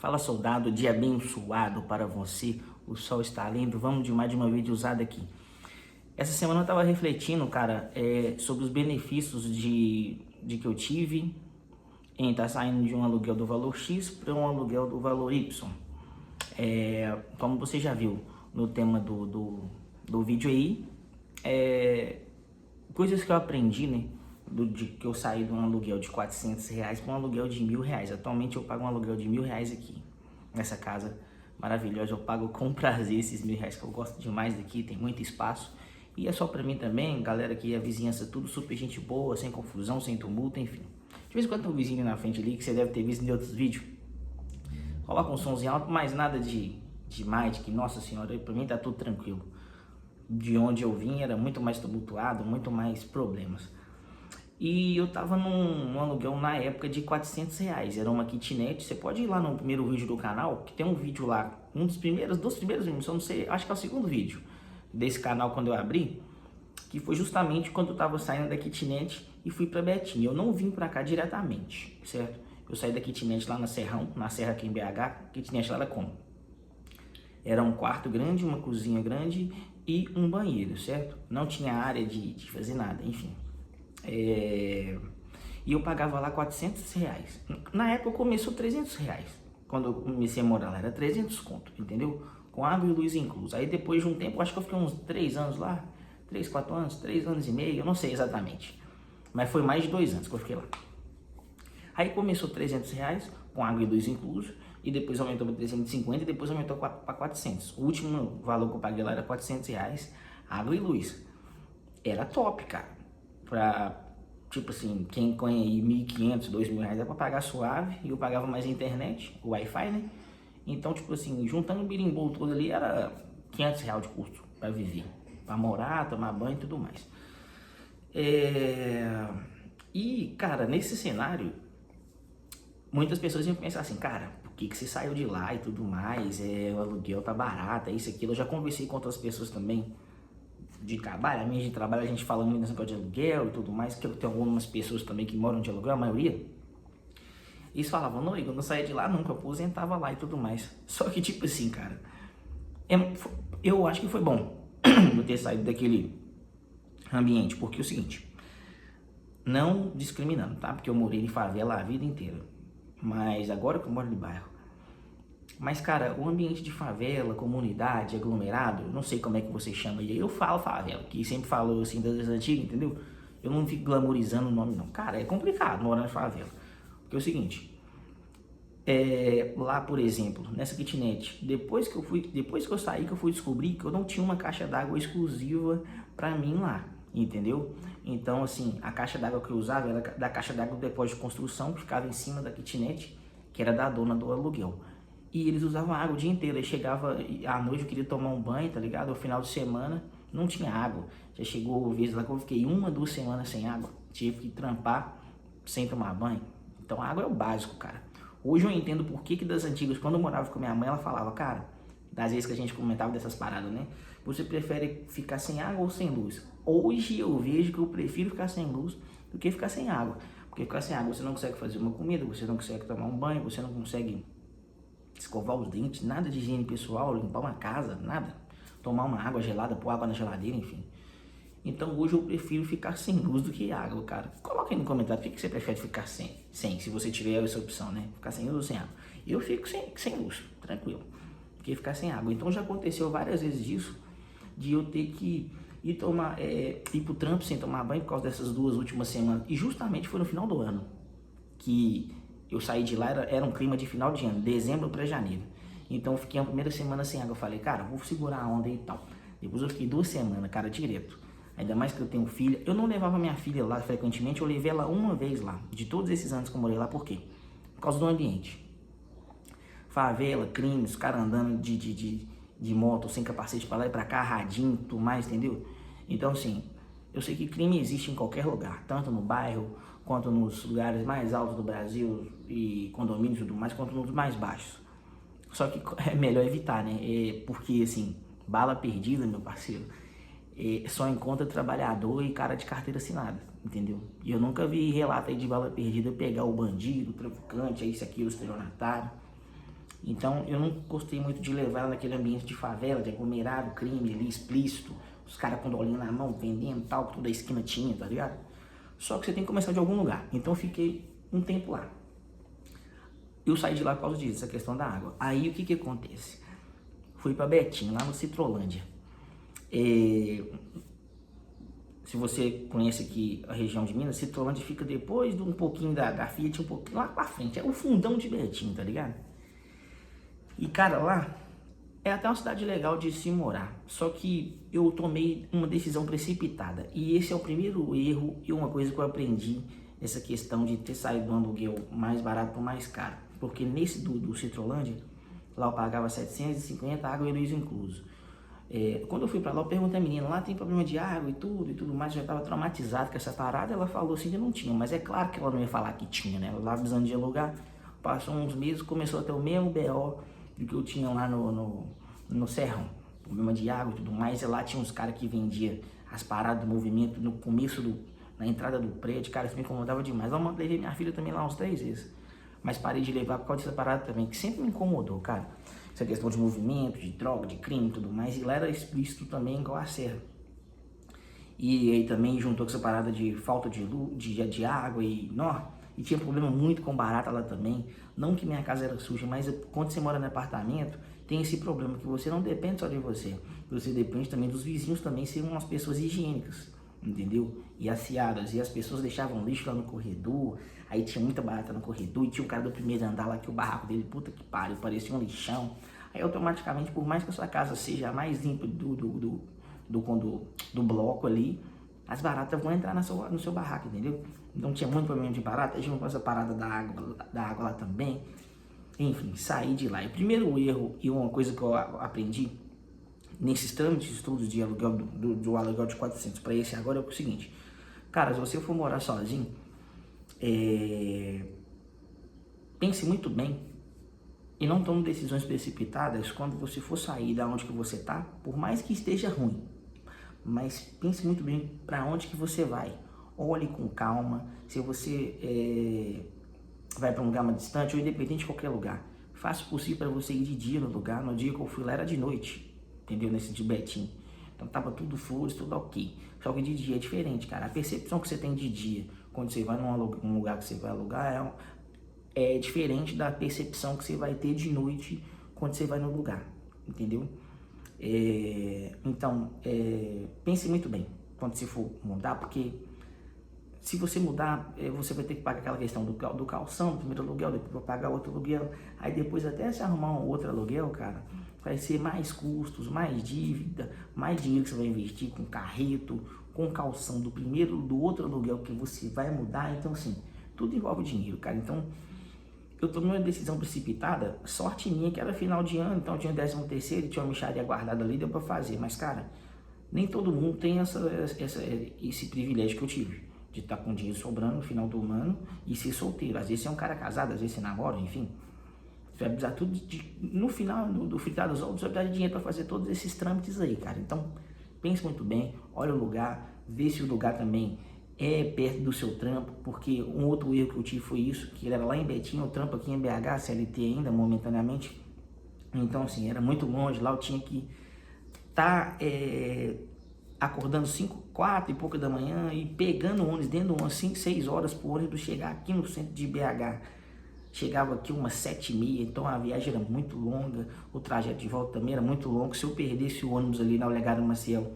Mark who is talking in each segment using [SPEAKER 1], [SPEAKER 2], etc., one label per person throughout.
[SPEAKER 1] Fala, soldado, dia abençoado para você. O sol está lindo. Vamos de mais de uma vídeo usada aqui. Essa semana eu estava refletindo, cara, sobre os benefícios de que eu tive em estar saindo de um aluguel do valor X para um aluguel do valor Y. Como você já viu no tema do vídeo aí, coisas que eu aprendi, né? De que eu saí de um aluguel de R$ 400 para um aluguel de R$ 1.000. Atualmente eu pago um aluguel de R$ 1.000 aqui, nessa casa maravilhosa. Eu pago com prazer esses R$ 1.000, que eu gosto demais daqui, tem muito espaço. E é só pra mim também, galera, que a vizinhança tudo super gente boa, sem confusão, sem tumulto, enfim. De vez em quando tem um vizinho na frente ali, que você deve ter visto em outros vídeos. Coloca um somzinho alto, mas nada demais, que nossa senhora, pra mim tá tudo tranquilo. De onde eu vim era muito mais tumultuado, muito mais problemas. E eu tava num aluguel na época de R$ 400, era uma kitnet. Você pode ir lá no primeiro vídeo do canal, que tem um vídeo lá, um dos primeiros vídeos, eu não sei, acho que é o segundo vídeo desse canal quando eu abri, que foi justamente quando eu tava saindo da kitnet e fui pra Betim. Eu não vim pra cá diretamente, certo? Eu saí da kitnet lá na Serrão, na Serra aqui em BH. A kitnet lá era como? Era um quarto grande, uma cozinha grande e um banheiro, certo? Não tinha área de fazer nada, enfim. E eu pagava lá R$ 400. Na época começou R$ 300. Quando eu comecei a morar lá, era 300 conto, entendeu? Com água e luz incluso. Aí depois de um tempo, acho que eu fiquei uns 3 anos lá, 3, 4 anos, 3 anos e meio, eu não sei exatamente. Mas foi mais de 2 anos que eu fiquei lá. Aí começou R$ 300 com água e luz incluso, e depois aumentou para 350 e depois aumentou para 400. O último valor que eu paguei lá era R$ 400, água e luz. Era top, cara. Pra, tipo assim, quem ganha aí R$ 1.500, R$ 2.000 é pra pagar suave, e eu pagava mais a internet, o Wi-Fi, né? Então, tipo assim, juntando o birimbolo todo ali, era R$ 500 de custo pra viver, pra morar, tomar banho e tudo mais. E, cara, nesse cenário, muitas pessoas iam pensar assim, cara, por que você saiu de lá e tudo mais? O aluguel tá barato, é isso, aquilo. Eu já conversei com outras pessoas também de trabalho, a minha de trabalho, a gente fala muito nesse negócio de aluguel e tudo mais, que eu tenho algumas pessoas também que moram de aluguel, a maioria. Eles falavam, não, Igor, eu não saía de lá nunca, eu aposentava lá e tudo mais. Só que, tipo assim, cara, eu acho que foi bom eu ter saído daquele ambiente, porque é o seguinte, não discriminando, tá? Porque eu morei em favela a vida inteira, mas agora que eu moro de bairro. Mas, cara, o ambiente de favela, comunidade, aglomerado, eu não sei como é que você chama aí, eu falo favela, que sempre falou assim das antigas, entendeu? Eu não fico glamorizando o nome, não. Cara, é complicado morar em favela. Porque é o seguinte, lá, por exemplo, nessa kitnet, depois que eu saí, que eu fui descobrir que eu não tinha uma caixa d'água exclusiva pra mim lá, entendeu? Então, assim, a caixa d'água que eu usava era da caixa d'água do depósito de construção, que ficava em cima da kitnet, que era da dona do aluguel. E eles usavam água o dia inteiro. Aí chegava à noite, eu queria tomar um banho, tá ligado? Ao final de semana, não tinha água. Já chegou vezes lá que eu fiquei 1, 2 semanas sem água. Tive que trampar sem tomar banho. Então a água é o básico, cara. Hoje eu entendo por que das antigas, quando eu morava com minha mãe, ela falava, cara, das vezes que a gente comentava dessas paradas, né? Você prefere ficar sem água ou sem luz? Hoje eu vejo que eu prefiro ficar sem luz do que ficar sem água. Porque ficar sem água você não consegue fazer uma comida, você não consegue tomar um banho, você não consegue escovar os dentes, nada de higiene pessoal, limpar uma casa, nada. Tomar uma água gelada, pôr água na geladeira, enfim. Então hoje eu prefiro ficar sem luz do que água, cara. Coloca aí no comentário, por que você prefere ficar sem, se você tiver essa opção, né? Ficar sem luz ou sem água. Eu fico sem luz, tranquilo. Porque ficar sem água. Então já aconteceu várias vezes disso, de eu ter que ir pro trampo sem tomar banho por causa dessas 2 últimas semanas. E justamente foi no final do ano que eu saí de lá, era um clima de final de ano, dezembro para janeiro. Então eu fiquei a primeira semana sem água. Eu falei, cara, vou segurar a onda e tal. Depois eu fiquei 2 semanas, cara, direto. Ainda mais que eu tenho filha. Eu não levava minha filha lá frequentemente, eu levei ela uma vez lá. De todos esses anos que eu morei lá, por quê? Por causa do ambiente. Favela, crimes, cara andando de moto, sem capacete pra lá e pra cá, radinho, tudo mais, entendeu? Então, assim, eu sei que crime existe em qualquer lugar, tanto no bairro, quanto nos lugares mais altos do Brasil e condomínios e tudo mais, quanto nos mais baixos. Só que é melhor evitar, né? Porque, assim, bala perdida, meu parceiro, só encontra trabalhador e cara de carteira assinada, entendeu? E eu nunca vi relato aí de bala perdida pegar o bandido, o traficante, isso, aquilo, o estelionatário. Então eu não gostei muito de levar ela naquele ambiente de favela, de aglomerado, crime ali explícito, os caras com dolinha na mão, vendendo tal, que toda a esquina tinha, tá ligado? Só que você tem que começar de algum lugar. Então eu fiquei um tempo lá. Eu saí de lá por causa disso, essa questão da água. Aí o que que acontece? Fui pra Betim, lá no Citrolândia. Se você conhece aqui a região de Minas, Citrolândia fica depois de um pouquinho da Fiat, um pouquinho lá pra frente. É o fundão de Betim, tá ligado? E cara, lá é até uma cidade legal de se morar. Só que eu tomei uma decisão precipitada. E esse é o primeiro erro e uma coisa que eu aprendi, essa questão de ter saído do aluguel mais barato para mais caro. Porque nesse do Citrolândia, lá eu pagava 750, água e luz incluso. Quando eu fui pra lá, eu perguntei à menina, lá tem problema de água e tudo mais, já tava traumatizado com essa parada, ela falou assim que não tinha, mas é claro que ela não ia falar que tinha, né? Ela lá avisando de alugar, passou uns meses, começou a ter o mesmo BO do que eu tinha lá no Serrão, problema de água e tudo mais, e lá tinha uns caras que vendiam as paradas do movimento no começo, na entrada do prédio, cara, isso me incomodava demais. Eu levei minha filha também lá uns 3 vezes, mas parei de levar por causa dessa parada também, que sempre me incomodou, cara. Essa questão de movimento, de droga, de crime e tudo mais, e lá era explícito também igual a Serra. E aí também juntou com essa parada de falta de luz, de água e tinha problema muito com barata lá também. Não que minha casa era suja, mas quando você mora no apartamento, tem esse problema que você não depende só de você. Você depende também dos vizinhos também serem umas pessoas higiênicas, entendeu? E aciadas. E as pessoas deixavam lixo lá no corredor, aí tinha muita barata no corredor, e tinha um cara do primeiro andar lá que o barraco dele, puta que pariu, parecia um lixão. Aí automaticamente, por mais que a sua casa seja a mais limpa do bloco ali, as baratas vão entrar no seu barraco, entendeu? Então tinha muito problema de barata, tinha essa parada da água lá também. Enfim, saí de lá. E o primeiro erro e uma coisa que eu aprendi nesses trâmites de estudos de aluguel, do aluguel de 400 para esse agora é o seguinte. Cara, se você for morar sozinho, pense muito bem e não tome decisões precipitadas quando você for sair da onde que você tá, por mais que esteja ruim. Mas pense muito bem para onde que você vai. Olhe com calma. Se você vai para um lugar mais distante ou independente de qualquer lugar, faça o possível para você ir de dia no lugar. No dia que eu fui lá era de noite, entendeu? Nesse de Betim. Então tava tudo flores, tudo ok. Só que de dia é diferente, cara. A percepção que você tem de dia quando você vai num lugar que você vai alugar é diferente da percepção que você vai ter de noite quando você vai no lugar, entendeu? Então, pense muito bem quando você for mudar, porque se você mudar, você vai ter que pagar aquela questão do calção, do primeiro aluguel, depois vai pagar outro aluguel, aí depois até se arrumar um outro aluguel, cara, vai ser mais custos, mais dívida, mais dinheiro que você vai investir com carreto, com calção do outro aluguel que você vai mudar. Então assim, tudo envolve dinheiro, cara. Então eu tomei uma decisão precipitada, sorte minha que era final de ano, então tinha 13º, tinha uma mixaria guardada ali, deu pra fazer. Mas, cara, nem todo mundo tem esse privilégio que eu tive, de estar com dinheiro sobrando no final do ano e ser solteiro. Às vezes você é um cara casado, às vezes você namora, enfim. Você vai precisar tudo no final do fritar dos ovos, você vai precisar de dinheiro pra fazer todos esses trâmites aí, cara. Então, pense muito bem, olha o lugar, vê se o lugar também é perto do seu trampo, porque um outro erro que eu tive foi isso, que ele era lá em Betim, eu trampo aqui em BH, CLT ainda, momentaneamente. Então, assim, era muito longe, lá eu tinha que estar acordando 4 e pouca da manhã e pegando ônibus dentro de umas 5, 6 horas por ônibus, chegar aqui no centro de BH. Chegava aqui umas 7h30, então a viagem era muito longa, o trajeto de volta também era muito longo. Se eu perdesse o ônibus ali na Olegário Maciel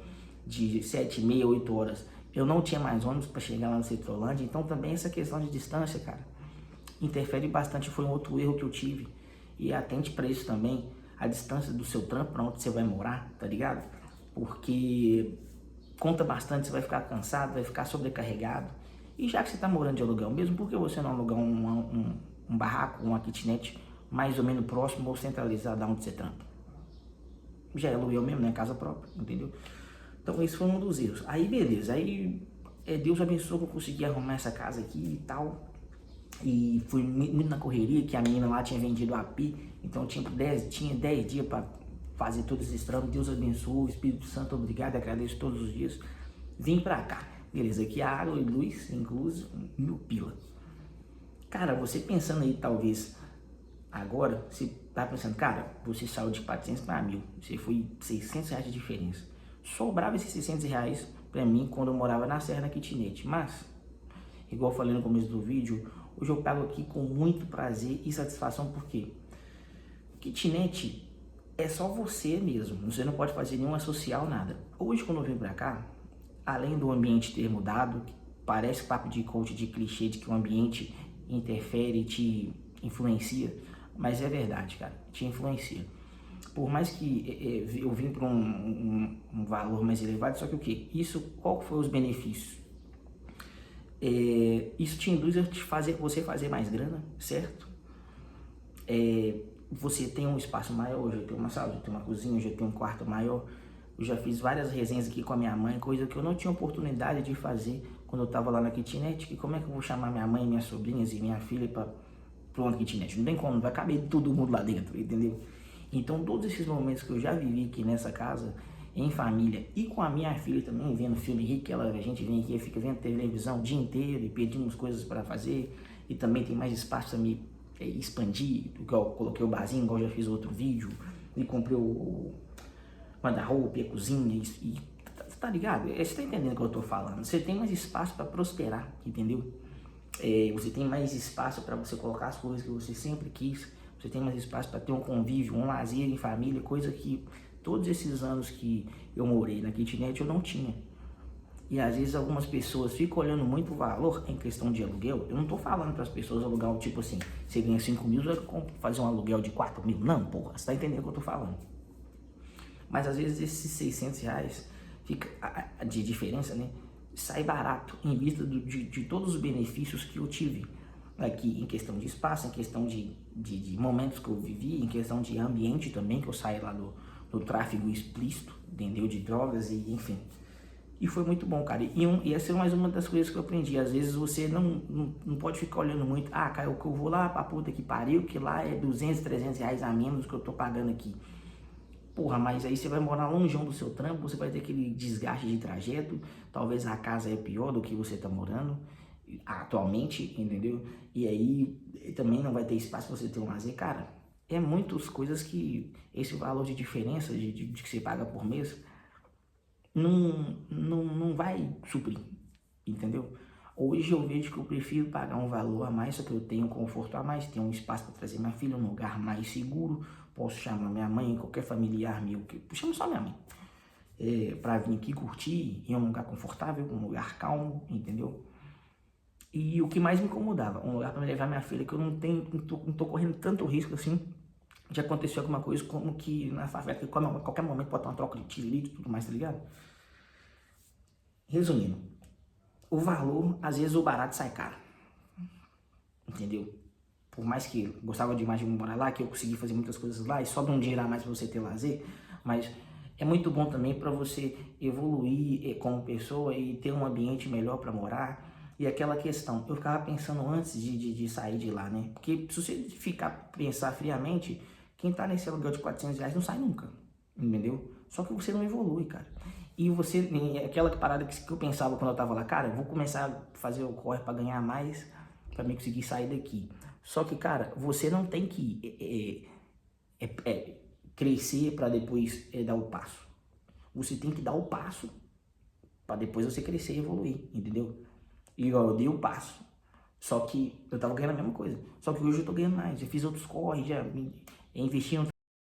[SPEAKER 1] de 7h30, 8 horas, eu não tinha mais ônibus para chegar lá no Citrolândia. Então também essa questão de distância, cara, interfere bastante. Foi um outro erro que eu tive. E atente para isso também, a distância do seu trampo para onde você vai morar, tá ligado? Porque conta bastante, você vai ficar cansado, vai ficar sobrecarregado. E já que você tá morando de aluguel mesmo, por que você não alugar um barraco, uma kitnet mais ou menos próximo ou centralizado da onde você trampa? Já é aluguel mesmo, né? Casa própria, entendeu? Então esse foi um dos erros. Aí beleza, aí Deus abençoou que eu consegui arrumar essa casa aqui e tal. E fui muito na correria, que a menina lá tinha vendido a API, então tinha 10 dias para fazer todos esses trâmites. Deus abençoou, o Espírito Santo, obrigado, agradeço todos os dias. Vim pra cá, beleza, aqui a água e luz, incluso, 1000 pila. Cara, você pensando aí, talvez, Agora, você tá pensando, cara, você saiu de 400 para 1.000, você foi 600 reais de diferença. Sobrava esses 600 reais para mim quando eu morava na Serra, na kitnet, mas, igual eu falei no começo do vídeo, hoje eu pago aqui com muito prazer e satisfação, porque kitnet é só você mesmo, você não pode fazer nenhuma social, nada. Hoje, quando eu vim pra cá, além do ambiente ter mudado, parece papo de coach, de clichê, de que o ambiente interfere, te influencia, mas é verdade, cara, te influencia. Por mais que eu vim para um valor mais elevado, só que o que? Isso, qual foi os benefícios? Isso te induz a você fazer mais grana, certo? Você tem um espaço maior, hoje eu tenho uma sala, eu tenho uma cozinha, hoje eu tenho um quarto maior. Eu já fiz várias resenhas aqui com a minha mãe, coisa que eu não tinha oportunidade de fazer quando eu tava lá na kitnet, que como é que eu vou chamar minha mãe, minhas sobrinhas e minha filha para uma kitnet? Não tem como, não vai caber todo mundo lá dentro, entendeu? Então todos esses momentos que eu já vivi aqui nessa casa, em família, e com a minha filha também, vendo filme rico, a gente vem aqui, fica vendo televisão o dia inteiro e pedimos coisas para fazer, e também tem mais espaço para me expandir, igual eu coloquei o barzinho, igual eu já fiz outro vídeo, e comprei o guarda-roupa, a cozinha, e tá ligado? Você tá entendendo o que eu tô falando? Você tem mais espaço para prosperar, entendeu? Você tem mais espaço para você colocar as coisas que você sempre quis, você tem mais espaço para ter um convívio, um lazer em família, coisa que todos esses anos que eu morei na kitnet eu não tinha. E às vezes algumas pessoas ficam olhando muito o valor em questão de aluguel. Eu não tô falando para as pessoas alugar um tipo assim, você ganha 5 mil, você vai fazer um aluguel de 4 mil. Não, porra, você tá entendendo o que eu tô falando. Mas às vezes esses 600 reais fica, de diferença, né? Sai barato em vista de todos os benefícios que eu tive aqui em questão de espaço, em questão de momentos que eu vivi, em questão de ambiente também, que eu saí lá do tráfego explícito, entendeu? De drogas e enfim. E foi muito bom, cara. E essa é mais uma das coisas que eu aprendi. Às vezes você não pode ficar olhando muito, cara, eu vou lá pra puta que pariu, que lá é 200, 300 reais a menos do que eu tô pagando aqui. Porra, mas aí você vai morar longe do seu trampo, você vai ter aquele desgaste de trajeto, talvez a casa é pior do que você tá morando atualmente, entendeu? E aí também não vai ter espaço pra você ter um lazer, cara. É muitas coisas que esse valor de diferença de que você paga por mês não vai suprir, entendeu? Hoje eu vejo que eu prefiro pagar um valor a mais, só que eu tenho conforto a mais, tenho um espaço para trazer minha filha, um lugar mais seguro, posso chamar minha mãe, qualquer familiar meu, chamo só minha mãe, para vir aqui curtir em um lugar confortável, um lugar calmo, entendeu? E o que mais me incomodava, um lugar para me levar minha filha, que eu não tô correndo tanto risco assim, de acontecer alguma coisa como que na favela, que a qualquer momento pode ter uma troca de tiro e tudo mais, tá ligado? Resumindo, o valor, às vezes o barato sai caro, entendeu? Por mais que eu gostava demais de morar lá, que eu consegui fazer muitas coisas lá e sobra um dinheiro a mais para você ter lazer, mas é muito bom também para você evoluir como pessoa e ter um ambiente melhor para morar. E aquela questão, eu ficava pensando antes de sair de lá, né? Porque se você pensar friamente, quem tá nesse aluguel de 400 reais não sai nunca, entendeu? Só que você não evolui, cara. E você, aquela parada que eu pensava quando eu tava lá, cara, eu vou começar a fazer o corre para ganhar mais, para me conseguir sair daqui. Só que, cara, você não tem que crescer para depois dar o passo. Você tem que dar o passo para depois você crescer e evoluir, entendeu? E eu dei o passo. Só que eu tava ganhando a mesma coisa. Só que hoje eu tô ganhando mais. Já fiz outros corres, já investi em